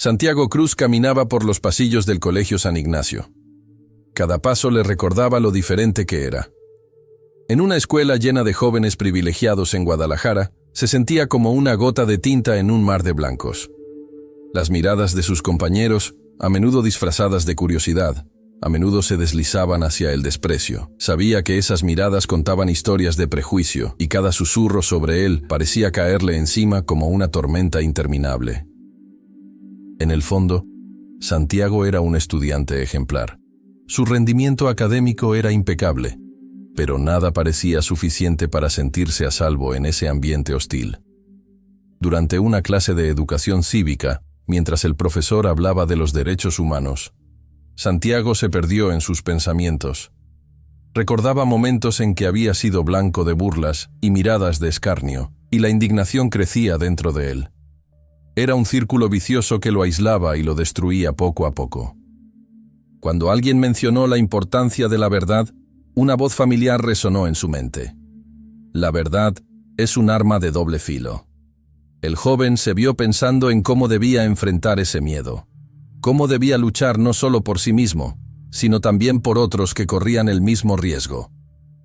Santiago Cruz caminaba por los pasillos del Colegio San Ignacio. Cada paso le recordaba lo diferente que era. En una escuela llena de jóvenes privilegiados en Guadalajara, se sentía como una gota de tinta en un mar de blancos. Las miradas de sus compañeros, a menudo disfrazadas de curiosidad, a menudo se deslizaban hacia el desprecio. Sabía que esas miradas contaban historias de prejuicio, y cada susurro sobre él parecía caerle encima como una tormenta interminable. En el fondo, Santiago era un estudiante ejemplar. Su rendimiento académico era impecable, pero nada parecía suficiente para sentirse a salvo en ese ambiente hostil. Durante una clase de educación cívica, mientras el profesor hablaba de los derechos humanos, Santiago se perdió en sus pensamientos. Recordaba momentos en que había sido blanco de burlas y miradas de escarnio, y la indignación crecía dentro de él. Era un círculo vicioso que lo aislaba y lo destruía poco a poco. Cuando alguien mencionó la importancia de la verdad, una voz familiar resonó en su mente. La verdad es un arma de doble filo. El joven se vio pensando en cómo debía enfrentar ese miedo. Cómo debía luchar no solo por sí mismo, sino también por otros que corrían el mismo riesgo.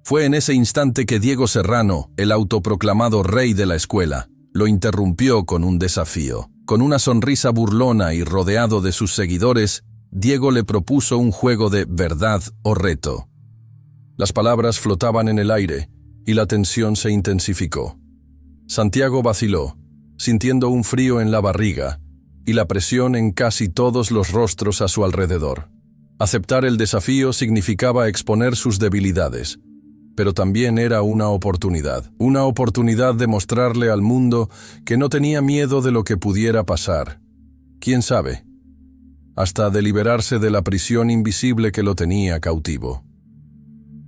Fue en ese instante que Diego Serrano, el autoproclamado rey de la escuela, lo interrumpió con un desafío. Con una sonrisa burlona y rodeado de sus seguidores, Diego le propuso un juego de verdad o reto. Las palabras flotaban en el aire y la tensión se intensificó. Santiago vaciló, sintiendo un frío en la barriga y la presión en casi todos los rostros a su alrededor. Aceptar el desafío significaba exponer sus debilidades, pero también era una oportunidad de mostrarle al mundo que no tenía miedo de lo que pudiera pasar. ¿Quién sabe? Hasta de liberarse de la prisión invisible que lo tenía cautivo.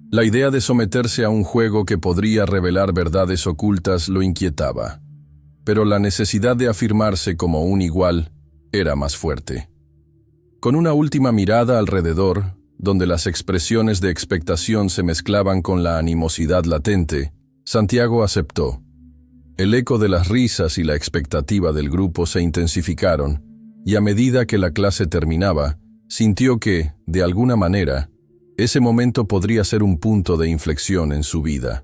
La idea de someterse a un juego que podría revelar verdades ocultas lo inquietaba, pero la necesidad de afirmarse como un igual era más fuerte. Con una última mirada alrededor, donde las expresiones de expectación se mezclaban con la animosidad latente, Santiago aceptó. El eco de las risas y la expectativa del grupo se intensificaron, y a medida que la clase terminaba, sintió que, de alguna manera, ese momento podría ser un punto de inflexión en su vida.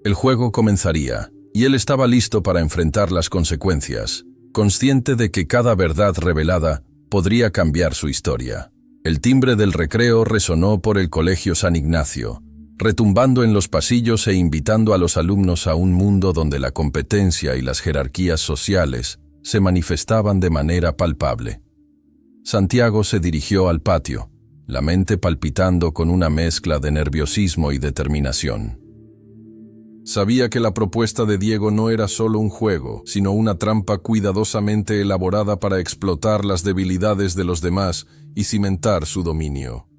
El juego comenzaría, y él estaba listo para enfrentar las consecuencias, consciente de que cada verdad revelada podría cambiar su historia. El timbre del recreo resonó por el Colegio San Ignacio, retumbando en los pasillos e invitando a los alumnos a un mundo donde la competencia y las jerarquías sociales se manifestaban de manera palpable. Santiago se dirigió al patio, la mente palpitando con una mezcla de nerviosismo y determinación. Sabía que la propuesta de Diego no era solo un juego, sino una trampa cuidadosamente elaborada para explotar las debilidades de los demás y cimentar su dominio.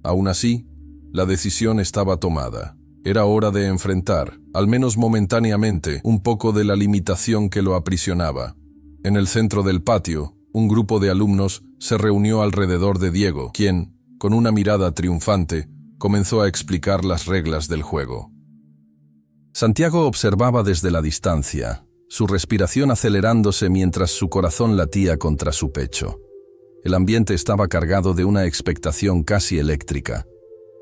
Aún así, la decisión estaba tomada. Era hora de enfrentar, al menos momentáneamente, un poco de la limitación que lo aprisionaba. En el centro del patio, un grupo de alumnos se reunió alrededor de Diego, quien, con una mirada triunfante, comenzó a explicar las reglas del juego. Santiago observaba desde la distancia, su respiración acelerándose mientras su corazón latía contra su pecho. El ambiente estaba cargado de una expectación casi eléctrica.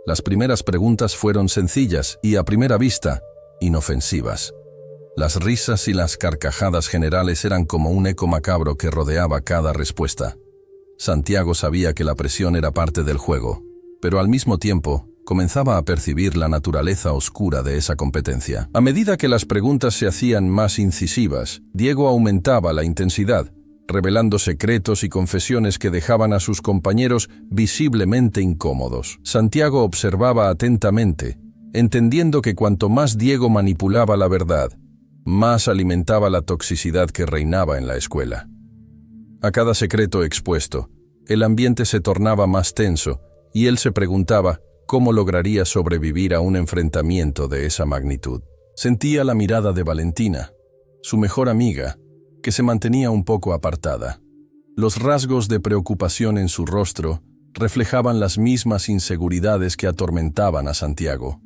Las primeras preguntas fueron sencillas y, a primera vista, inofensivas. Las risas y las carcajadas generales eran como un eco macabro que rodeaba cada respuesta. Santiago sabía que la presión era parte del juego, pero al mismo tiempo, comenzaba a percibir la naturaleza oscura de esa competencia. A medida que las preguntas se hacían más incisivas, Diego aumentaba la intensidad, revelando secretos y confesiones que dejaban a sus compañeros visiblemente incómodos. Santiago observaba atentamente, entendiendo que cuanto más Diego manipulaba la verdad, más alimentaba la toxicidad que reinaba en la escuela. A cada secreto expuesto, el ambiente se tornaba más tenso, y él se preguntaba cómo lograría sobrevivir a un enfrentamiento de esa magnitud. Sentía la mirada de Valentina, su mejor amiga, que se mantenía un poco apartada. Los rasgos de preocupación en su rostro reflejaban las mismas inseguridades que atormentaban a Santiago.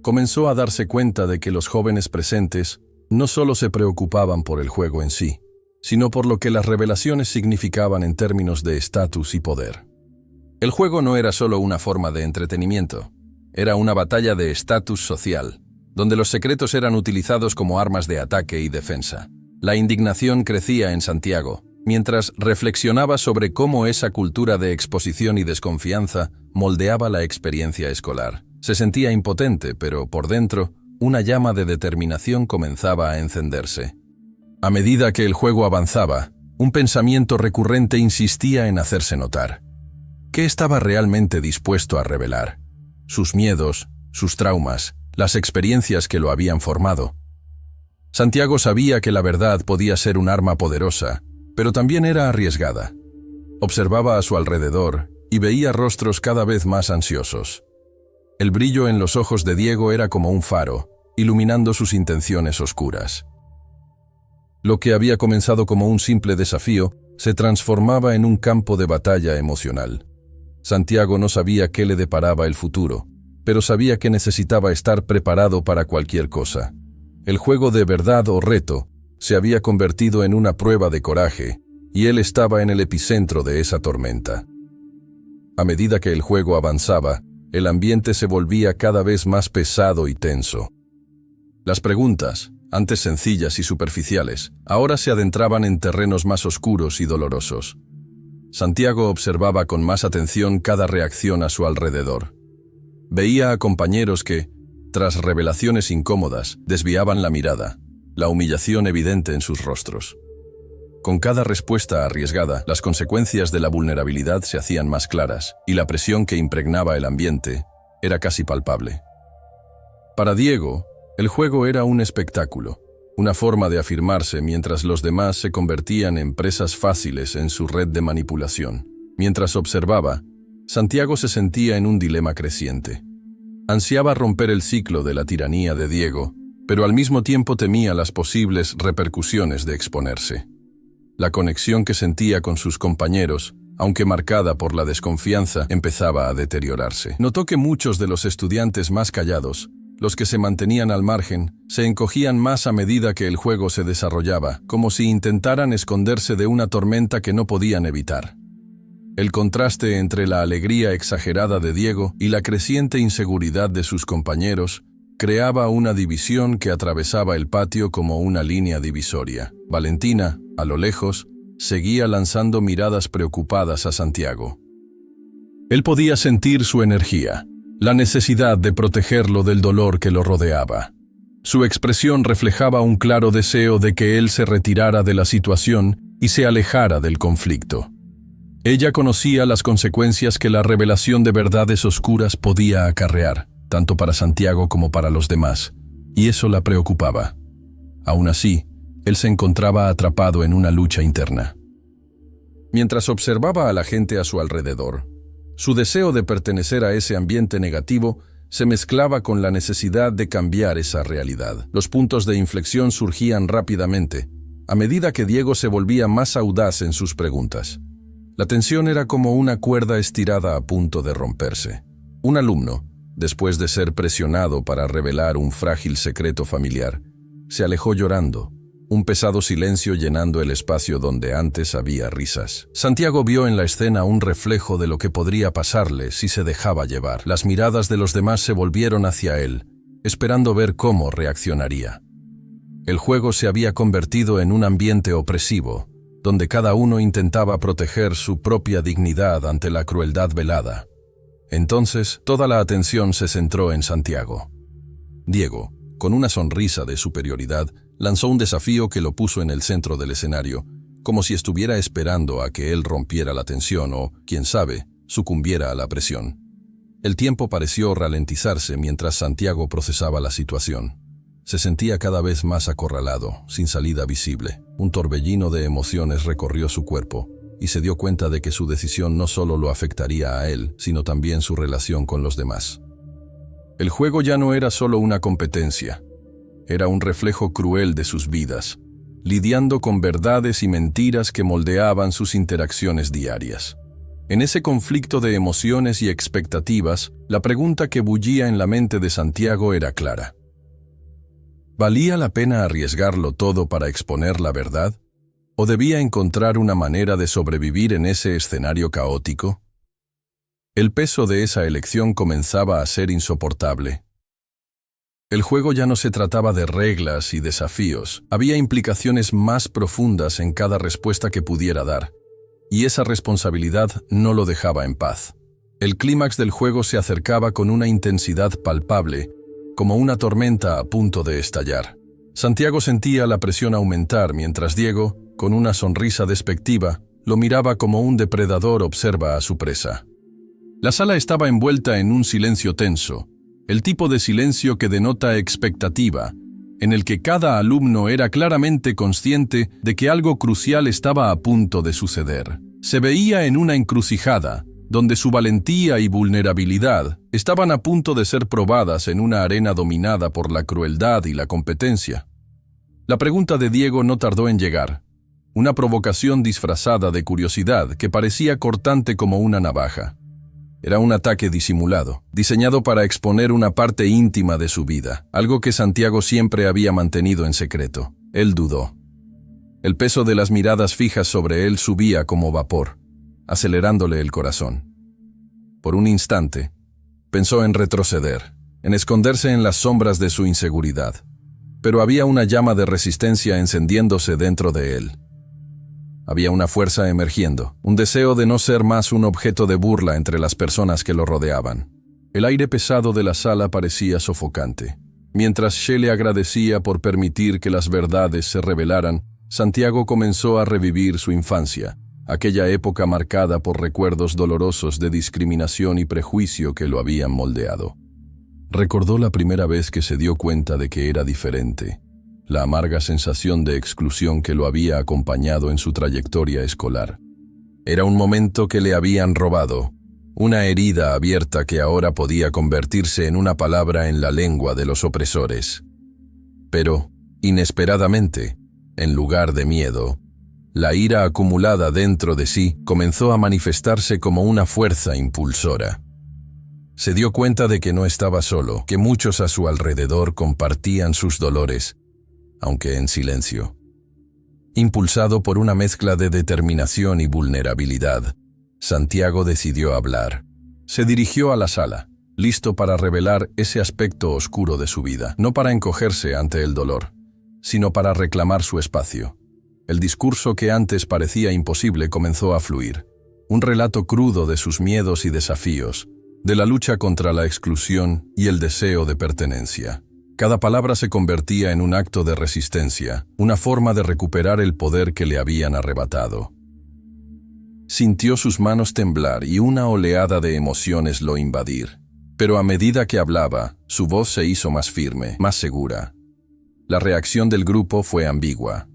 Comenzó a darse cuenta de que los jóvenes presentes no solo se preocupaban por el juego en sí, sino por lo que las revelaciones significaban en términos de estatus y poder. El juego no era solo una forma de entretenimiento, era una batalla de estatus social, donde los secretos eran utilizados como armas de ataque y defensa. La indignación crecía en Santiago, mientras reflexionaba sobre cómo esa cultura de exposición y desconfianza moldeaba la experiencia escolar. Se sentía impotente, pero por dentro, una llama de determinación comenzaba a encenderse. A medida que el juego avanzaba, un pensamiento recurrente insistía en hacerse notar. ¿Qué estaba realmente dispuesto a revelar? Sus miedos, sus traumas, las experiencias que lo habían formado. Santiago sabía que la verdad podía ser un arma poderosa, pero también era arriesgada. Observaba a su alrededor y veía rostros cada vez más ansiosos. El brillo en los ojos de Diego era como un faro, iluminando sus intenciones oscuras. Lo que había comenzado como un simple desafío se transformaba en un campo de batalla emocional. Santiago no sabía qué le deparaba el futuro, pero sabía que necesitaba estar preparado para cualquier cosa. El juego de verdad o reto se había convertido en una prueba de coraje, y él estaba en el epicentro de esa tormenta. A medida que el juego avanzaba, el ambiente se volvía cada vez más pesado y tenso. Las preguntas, antes sencillas y superficiales, ahora se adentraban en terrenos más oscuros y dolorosos. Santiago observaba con más atención cada reacción a su alrededor. Veía a compañeros que, tras revelaciones incómodas, desviaban la mirada, la humillación evidente en sus rostros. Con cada respuesta arriesgada, las consecuencias de la vulnerabilidad se hacían más claras, y la presión que impregnaba el ambiente era casi palpable. Para Diego, el juego era un espectáculo, una forma de afirmarse mientras los demás se convertían en presas fáciles en su red de manipulación. Mientras observaba, Santiago se sentía en un dilema creciente. Ansiaba romper el ciclo de la tiranía de Diego, pero al mismo tiempo temía las posibles repercusiones de exponerse. La conexión que sentía con sus compañeros, aunque marcada por la desconfianza, empezaba a deteriorarse. Notó que muchos de los estudiantes más callados, los que se mantenían al margen, se encogían más a medida que el juego se desarrollaba, como si intentaran esconderse de una tormenta que no podían evitar. El contraste entre la alegría exagerada de Diego y la creciente inseguridad de sus compañeros creaba una división que atravesaba el patio como una línea divisoria. Valentina, a lo lejos, seguía lanzando miradas preocupadas a Santiago. Él podía sentir su energía, la necesidad de protegerlo del dolor que lo rodeaba. Su expresión reflejaba un claro deseo de que él se retirara de la situación y se alejara del conflicto. Ella conocía las consecuencias que la revelación de verdades oscuras podía acarrear, tanto para Santiago como para los demás, y eso la preocupaba. Aún así, él se encontraba atrapado en una lucha interna. Mientras observaba a la gente a su alrededor, su deseo de pertenecer a ese ambiente negativo se mezclaba con la necesidad de cambiar esa realidad. Los puntos de inflexión surgían rápidamente, a medida que Diego se volvía más audaz en sus preguntas. La tensión era como una cuerda estirada a punto de romperse. Un alumno, después de ser presionado para revelar un frágil secreto familiar, se alejó llorando, un pesado silencio llenando el espacio donde antes había risas. Santiago vio en la escena un reflejo de lo que podría pasarle si se dejaba llevar. Las miradas de los demás se volvieron hacia él, esperando ver cómo reaccionaría. El juego se había convertido en un ambiente opresivo, donde cada uno intentaba proteger su propia dignidad ante la crueldad velada. Entonces, toda la atención se centró en Santiago. Diego, con una sonrisa de superioridad, lanzó un desafío que lo puso en el centro del escenario, como si estuviera esperando a que él rompiera la tensión o, quién sabe, sucumbiera a la presión. El tiempo pareció ralentizarse mientras Santiago procesaba la situación. Se sentía cada vez más acorralado, sin salida visible. Un torbellino de emociones recorrió su cuerpo, y se dio cuenta de que su decisión no solo lo afectaría a él, sino también su relación con los demás. El juego ya no era solo una competencia. Era un reflejo cruel de sus vidas, lidiando con verdades y mentiras que moldeaban sus interacciones diarias. En ese conflicto de emociones y expectativas, la pregunta que bullía en la mente de Santiago era clara. ¿Valía la pena arriesgarlo todo para exponer la verdad? ¿O debía encontrar una manera de sobrevivir en ese escenario caótico? El peso de esa elección comenzaba a ser insoportable. El juego ya no se trataba de reglas y desafíos, había implicaciones más profundas en cada respuesta que pudiera dar, y esa responsabilidad no lo dejaba en paz. El clímax del juego se acercaba con una intensidad palpable, como una tormenta a punto de estallar. Santiago sentía la presión aumentar mientras Diego, con una sonrisa despectiva, lo miraba como un depredador observa a su presa. La sala estaba envuelta en un silencio tenso, el tipo de silencio que denota expectativa, en el que cada alumno era claramente consciente de que algo crucial estaba a punto de suceder. Se veía en una encrucijada, donde su valentía y vulnerabilidad estaban a punto de ser probadas en una arena dominada por la crueldad y la competencia. La pregunta de Diego no tardó en llegar, una provocación disfrazada de curiosidad que parecía cortante como una navaja. Era un ataque disimulado, diseñado para exponer una parte íntima de su vida, algo que Santiago siempre había mantenido en secreto. Él dudó. El peso de las miradas fijas sobre él subía como vapor, acelerándole el corazón. Por un instante, pensó en retroceder, en esconderse en las sombras de su inseguridad. Pero había una llama de resistencia encendiéndose dentro de él. Había una fuerza emergiendo, un deseo de no ser más un objeto de burla entre las personas que lo rodeaban. El aire pesado de la sala parecía sofocante. Mientras Shelley agradecía por permitir que las verdades se revelaran, Santiago comenzó a revivir su infancia, aquella época marcada por recuerdos dolorosos de discriminación y prejuicio que lo habían moldeado. Recordó la primera vez que se dio cuenta de que era diferente, la amarga sensación de exclusión que lo había acompañado en su trayectoria escolar. Era un momento que le habían robado, una herida abierta que ahora podía convertirse en una palabra en la lengua de los opresores. Pero, inesperadamente, en lugar de miedo, la ira acumulada dentro de sí comenzó a manifestarse como una fuerza impulsora. Se dio cuenta de que no estaba solo, que muchos a su alrededor compartían sus dolores, aunque en silencio. Impulsado por una mezcla de determinación y vulnerabilidad, Santiago decidió hablar. Se dirigió a la sala, listo para revelar ese aspecto oscuro de su vida, no para encogerse ante el dolor, sino para reclamar su espacio. El discurso que antes parecía imposible comenzó a fluir, un relato crudo de sus miedos y desafíos, de la lucha contra la exclusión y el deseo de pertenencia. Cada palabra se convertía en un acto de resistencia, una forma de recuperar el poder que le habían arrebatado. Sintió sus manos temblar y una oleada de emociones lo invadir. Pero a medida que hablaba, su voz se hizo más firme, más segura. La reacción del grupo fue ambigua.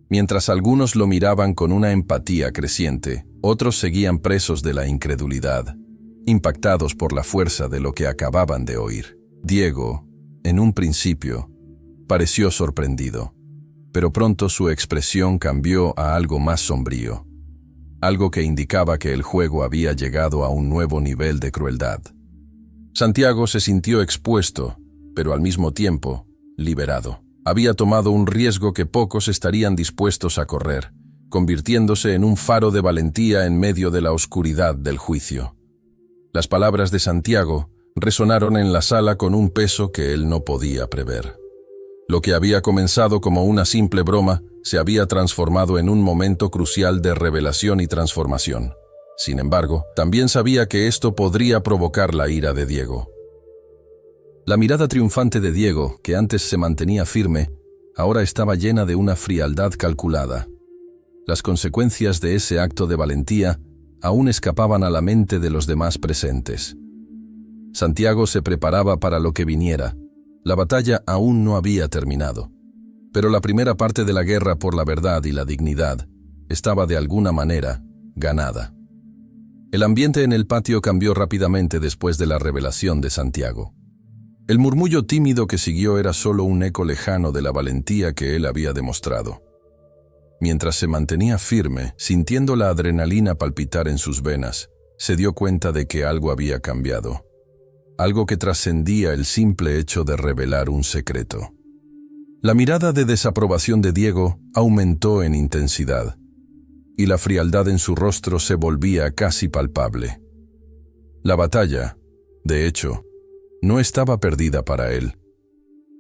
Mientras algunos lo miraban con una empatía creciente, otros seguían presos de la incredulidad, impactados por la fuerza de lo que acababan de oír. Diego, en un principio, pareció sorprendido, pero pronto su expresión cambió a algo más sombrío, algo que indicaba que el juego había llegado a un nuevo nivel de crueldad. Santiago se sintió expuesto, pero al mismo tiempo, liberado. Había tomado un riesgo que pocos estarían dispuestos a correr, convirtiéndose en un faro de valentía en medio de la oscuridad del juicio. Las palabras de Santiago resonaron en la sala con un peso que él no podía prever. Lo que había comenzado como una simple broma se había transformado en un momento crucial de revelación y transformación. Sin embargo, también sabía que esto podría provocar la ira de Diego. La mirada triunfante de Diego, que antes se mantenía firme, ahora estaba llena de una frialdad calculada. Las consecuencias de ese acto de valentía aún escapaban a la mente de los demás presentes. Santiago se preparaba para lo que viniera. La batalla aún no había terminado. Pero la primera parte de la guerra por la verdad y la dignidad estaba de alguna manera ganada. El ambiente en el patio cambió rápidamente después de la revelación de Santiago. El murmullo tímido que siguió era solo un eco lejano de la valentía que él había demostrado. Mientras se mantenía firme, sintiendo la adrenalina palpitar en sus venas, se dio cuenta de que algo había cambiado. Algo que trascendía el simple hecho de revelar un secreto. La mirada de desaprobación de Diego aumentó en intensidad, y la frialdad en su rostro se volvía casi palpable. La batalla, de hecho, no estaba perdida para él.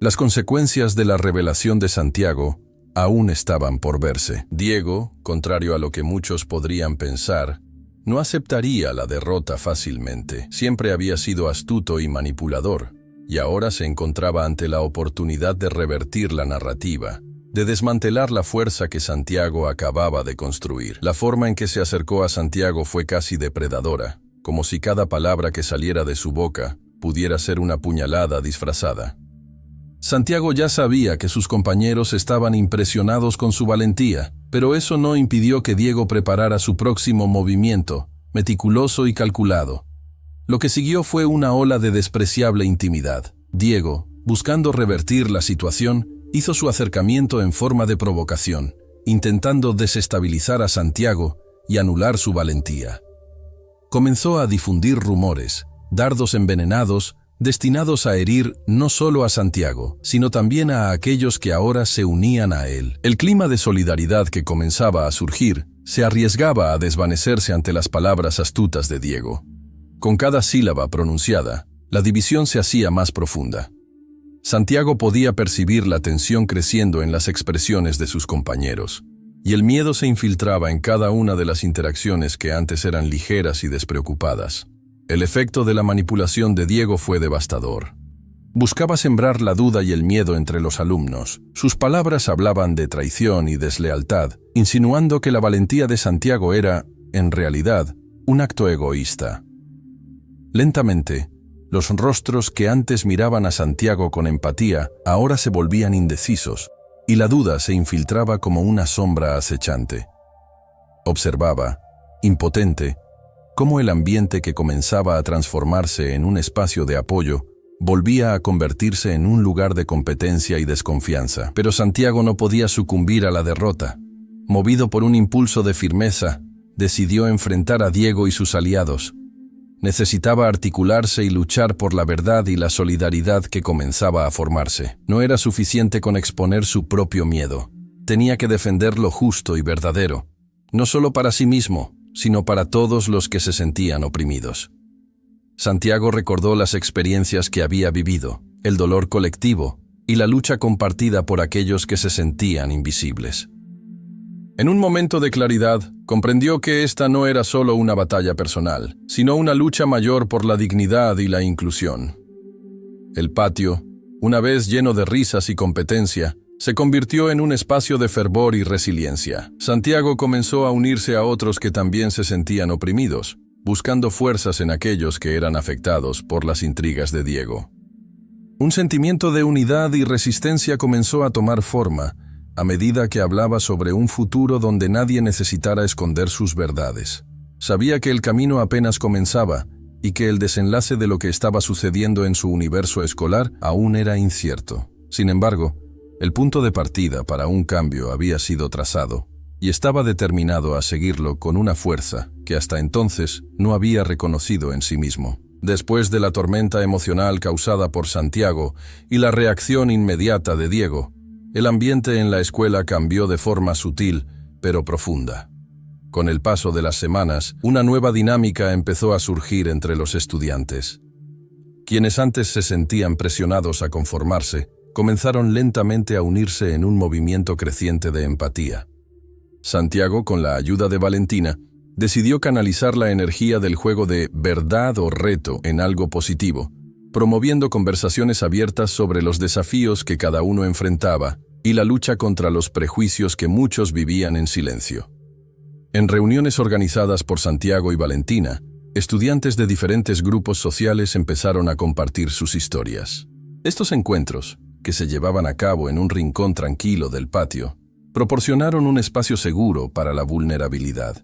Las consecuencias de la revelación de Santiago aún estaban por verse. Diego, contrario a lo que muchos podrían pensar, no aceptaría la derrota fácilmente. Siempre había sido astuto y manipulador, y ahora se encontraba ante la oportunidad de revertir la narrativa, de desmantelar la fuerza que Santiago acababa de construir. La forma en que se acercó a Santiago fue casi depredadora, como si cada palabra que saliera de su boca pudiera ser una puñalada disfrazada. Santiago ya sabía que sus compañeros estaban impresionados con su valentía, pero eso no impidió que Diego preparara su próximo movimiento, meticuloso y calculado. Lo que siguió fue una ola de despreciable intimidad. Diego, buscando revertir la situación, hizo su acercamiento en forma de provocación, intentando desestabilizar a Santiago y anular su valentía. Comenzó a difundir rumores, dardos envenenados, destinados a herir no solo a Santiago, sino también a aquellos que ahora se unían a él. El clima de solidaridad que comenzaba a surgir se arriesgaba a desvanecerse ante las palabras astutas de Diego. Con cada sílaba pronunciada, la división se hacía más profunda. Santiago podía percibir la tensión creciendo en las expresiones de sus compañeros, y el miedo se infiltraba en cada una de las interacciones que antes eran ligeras y despreocupadas. El efecto de la manipulación de Diego fue devastador. Buscaba sembrar la duda y el miedo entre los alumnos. Sus palabras hablaban de traición y deslealtad, insinuando que la valentía de Santiago era, en realidad, un acto egoísta. Lentamente, los rostros que antes miraban a Santiago con empatía ahora se volvían indecisos, y la duda se infiltraba como una sombra acechante. Observaba, impotente, cómo el ambiente que comenzaba a transformarse en un espacio de apoyo volvía a convertirse en un lugar de competencia y desconfianza. Pero Santiago no podía sucumbir a la derrota. Movido por un impulso de firmeza, decidió enfrentar a Diego y sus aliados. Necesitaba articularse y luchar por la verdad y la solidaridad que comenzaba a formarse. No era suficiente con exponer su propio miedo. Tenía que defender lo justo y verdadero, no solo para sí mismo, sino para todos los que se sentían oprimidos. Santiago recordó las experiencias que había vivido, el dolor colectivo y la lucha compartida por aquellos que se sentían invisibles. En un momento de claridad, comprendió que esta no era solo una batalla personal, sino una lucha mayor por la dignidad y la inclusión. El patio, una vez lleno de risas y competencia, se convirtió en un espacio de fervor y resiliencia. Santiago comenzó a unirse a otros que también se sentían oprimidos, buscando fuerzas en aquellos que eran afectados por las intrigas de Diego. Un sentimiento de unidad y resistencia comenzó a tomar forma, a medida que hablaba sobre un futuro donde nadie necesitara esconder sus verdades. Sabía que el camino apenas comenzaba y que el desenlace de lo que estaba sucediendo en su universo escolar aún era incierto. Sin embargo, el punto de partida para un cambio había sido trazado, y estaba determinado a seguirlo con una fuerza que hasta entonces no había reconocido en sí mismo. Después de la tormenta emocional causada por Santiago y la reacción inmediata de Diego, el ambiente en la escuela cambió de forma sutil, pero profunda. Con el paso de las semanas, una nueva dinámica empezó a surgir entre los estudiantes. Quienes antes se sentían presionados a conformarse, comenzaron lentamente a unirse en un movimiento creciente de empatía. Santiago, con la ayuda de Valentina, decidió canalizar la energía del juego de verdad o reto en algo positivo, promoviendo conversaciones abiertas sobre los desafíos que cada uno enfrentaba y la lucha contra los prejuicios que muchos vivían en silencio. En reuniones organizadas por Santiago y Valentina, estudiantes de diferentes grupos sociales empezaron a compartir sus historias. Estos encuentros, que se llevaban a cabo en un rincón tranquilo del patio, proporcionaron un espacio seguro para la vulnerabilidad.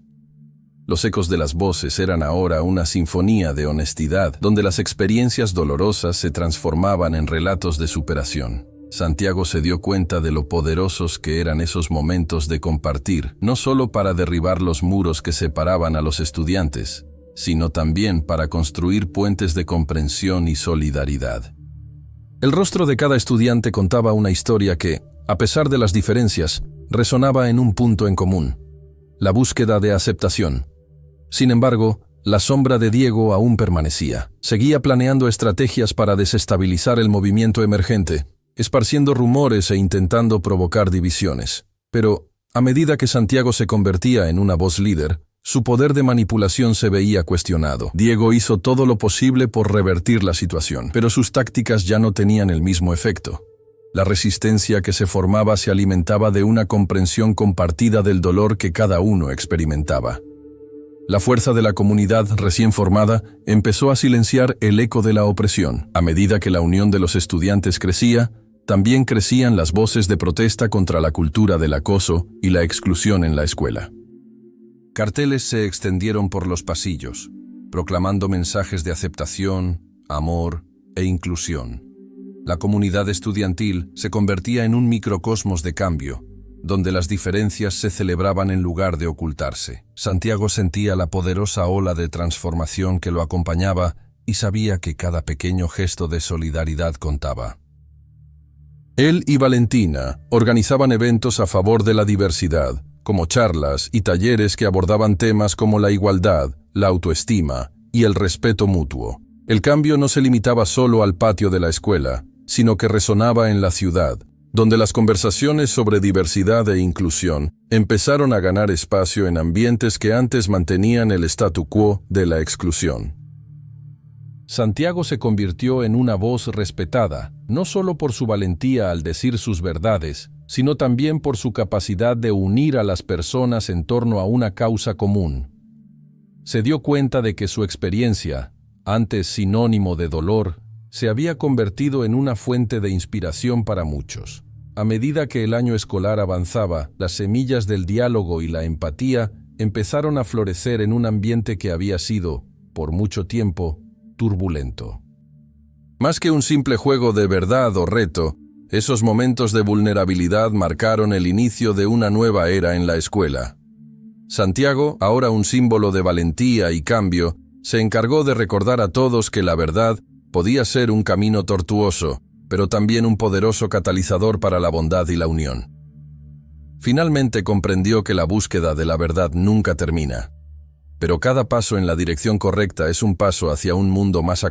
Los ecos de las voces eran ahora una sinfonía de honestidad, donde las experiencias dolorosas se transformaban en relatos de superación. Santiago se dio cuenta de lo poderosos que eran esos momentos de compartir, no solo para derribar los muros que separaban a los estudiantes, sino también para construir puentes de comprensión y solidaridad. El rostro de cada estudiante contaba una historia que, a pesar de las diferencias, resonaba en un punto en común: la búsqueda de aceptación. Sin embargo, la sombra de Diego aún permanecía. Seguía planeando estrategias para desestabilizar el movimiento emergente, esparciendo rumores e intentando provocar divisiones. Pero, a medida que Santiago se convertía en una voz líder, su poder de manipulación se veía cuestionado. Diego hizo todo lo posible por revertir la situación, pero sus tácticas ya no tenían el mismo efecto. La resistencia que se formaba se alimentaba de una comprensión compartida del dolor que cada uno experimentaba. La fuerza de la comunidad recién formada empezó a silenciar el eco de la opresión. A medida que la unión de los estudiantes crecía, también crecían las voces de protesta contra la cultura del acoso y la exclusión en la escuela. Carteles se extendieron por los pasillos, proclamando mensajes de aceptación, amor e inclusión. La comunidad estudiantil se convertía en un microcosmos de cambio, donde las diferencias se celebraban en lugar de ocultarse. Santiago sentía la poderosa ola de transformación que lo acompañaba y sabía que cada pequeño gesto de solidaridad contaba. Él y Valentina organizaban eventos a favor de la diversidad, como charlas y talleres que abordaban temas como la igualdad, la autoestima y el respeto mutuo. El cambio no se limitaba solo al patio de la escuela, sino que resonaba en la ciudad, donde las conversaciones sobre diversidad e inclusión empezaron a ganar espacio en ambientes que antes mantenían el statu quo de la exclusión. Santiago se convirtió en una voz respetada, no solo por su valentía al decir sus verdades, sino también por su capacidad de unir a las personas en torno a una causa común. Se dio cuenta de que su experiencia, antes sinónimo de dolor, se había convertido en una fuente de inspiración para muchos. A medida que el año escolar avanzaba, las semillas del diálogo y la empatía empezaron a florecer en un ambiente que había sido, por mucho tiempo, turbulento. Más que un simple juego de verdad o reto, esos momentos de vulnerabilidad marcaron el inicio de una nueva era en la escuela. Santiago, ahora un símbolo de valentía y cambio, se encargó de recordar a todos que la verdad podía ser un camino tortuoso, pero también un poderoso catalizador para la bondad y la unión. Finalmente comprendió que la búsqueda de la verdad nunca termina, pero cada paso en la dirección correcta es un paso hacia un mundo más